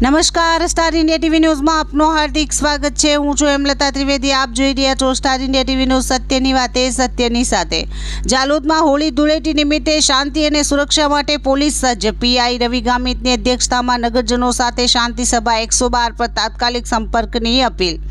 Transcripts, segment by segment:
નમસ્કાર, star India TV ન્યૂઝમાં આપનું હાર્દિક સ્વાગત છે। હું છું હેમલતા ત્રિવેદી। આપ જોઈ રહ્યા છો સ્ટાર ઇન્ડિયા ટીવી ન્યૂઝ। સત્યની વાતે સત્યની સાથે। જાલોદમાં હોળી ધૂળેટી નિમિત્તે શાંતિ અને સુરક્ષા માટે પોલીસ સજ્જ। પીઆઈ રવિ ગામિતની અધ્યક્ષતામાં નગરજનો સાથે શાંતિ સભા। 112 પર તાત્કાલિક સંપર્કની અપીલ।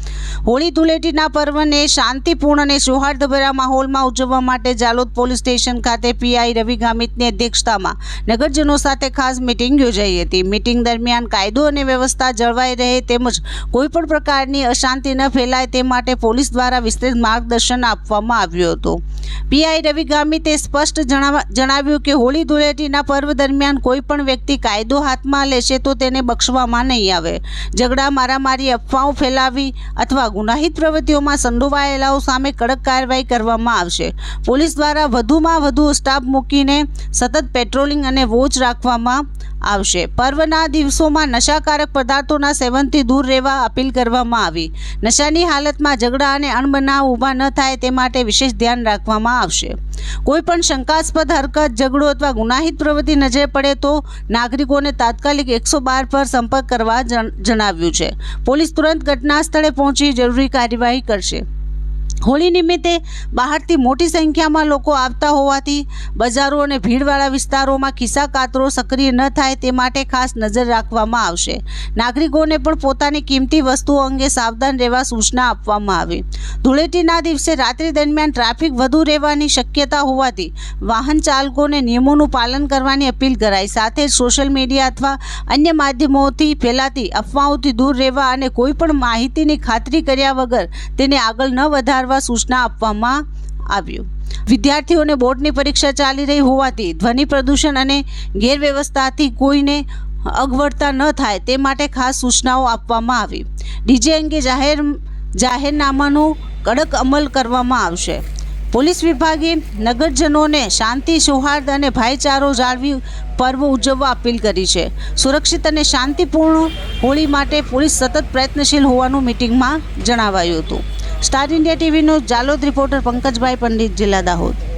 હોળી ધૂળેટીના પર્વને શાંતિપૂર્ણ અને સૌહાર્દભર્યા માહોલમાં ઉજવવા માટે જાલોદ પોલીસ સ્ટેશન ખાતે પીઆઈ રવિ ગામિતની અધ્યક્ષતામાં નગરજનો સાથે ખાસ મીટિંગ યોજાઈ હતી। મીટિંગ દરમિયાન કાયદો અને વ્યવસ્થા જળવાઈ રહે તેમજ કોઈપણ પ્રકારની અશાંતિ ન ફેલાય તે માટે પોલીસ દ્વારા વિસ્તૃત માર્ગદર્શન આપવામાં આવ્યું હતું। પીઆઈ રવિ ગામિતે સ્પષ્ટ જણાવ્યું કે હોળી ધૂળેટીના પર્વ દરમિયાન કોઈ પણ વ્યક્તિ કાયદો હાથમાં લેશે તો તેને બક્ષવામાં નહીં આવે। ઝઘડા, મારામારી, અફવાઓ ફેલાવી અથવા ગુનાહિત પ્રવૃત્તિઓમાં સંડોવાયેલાઓ સામે કડક કાર્યવાહી કરવામાં આવશે। પોલીસ દ્વારા વધુમાં વધુ સ્ટાફ મૂકીને સતત પેટ્રોલિંગ અને વોચ રાખવામાં આવશે। પર્વના દિવસોમાં નશાકારક પદાર્થોના સેવનથી દૂર રહેવા અપીલ કરવામાં આવી। નશાની હાલતમાં ઝઘડા અને અણબનાવ ઊભા ન થાય તે માટે વિશેષ ધ્યાન રાખવામાં આવશે। કોઈ પણ શંકાસ્પદ હરકત, ઝઘડો અથવા ગુનાહિત પ્રવૃત્તિ નજરે પડે તો નાગરિકોને તાત્કાલિક 112 પર સંપર્ક કરવા જણાવ્યું છે। પોલીસ તુરંત ઘટના સ્થળે પહોંચી જરૂરી કાર્યવાહી કરશે। હોળી નિમિત્તે બહારથી મોટી સંખ્યામાં લોકો આવતા હોવાથી બજારો અને ભીડવાળા વિસ્તારોમાં ખિસ્સા કાતરો સક્રિય ન થાય તે માટે ખાસ નજર રાખવામાં આવશે। નાગરિકોને પણ પોતાની કિંમતી વસ્તુઓ અંગે સાવધાન રહેવા સૂચના આપવામાં આવી। ધૂળેટીના દિવસે રાત્રિ દરમિયાન ટ્રાફિક વધુ રહેવાની શક્યતા હોવાથી વાહન ચાલકોને નિયમોનું પાલન કરવાની અપીલ કરાઈ। સાથે જ સોશિયલ મીડિયા અથવા અન્ય માધ્યમોથી ફેલાતી અફવાઓથી દૂર રહેવા અને કોઈપણ માહિતીની ખાતરી કર્યા વગર તેને આગળ ન વધારવા સૂચના આપવામાં આવ્યું। વિદ્યાર્થીઓને બોર્ડની પરીક્ષા ચાલી રહી હોવાથી ધ્વનિ પ્રદૂષણ અને ગેરવ્યવસ્થાથી કોઈને અગવડતા ન થાય તે માટે ખાસ સૂચનાઓ આપવામાં આવી। ડીજે અંગે જાહેરનામાનો કડક અમલ કરવામાં આવશે। પોલીસ વિભાગે નગરજનોને શાંતિ, સૌહાર્દ અને ભાઈચારો જાળવી પર્વ ઉજવવા અપીલ કરી છે। સુરક્ષિત અને શાંતિપૂર્ણ હોળી માટે પોલીસ સતત પ્રયત્નશીલ હોવાનું મીટિંગમાં જણાવાયું હતું। સ્ટાર ઇન્ડિયા ટીવીનો જાલોદ રિપોર્ટર પંકજભાઈ પંડિત, જિલ્લા દાહોદ।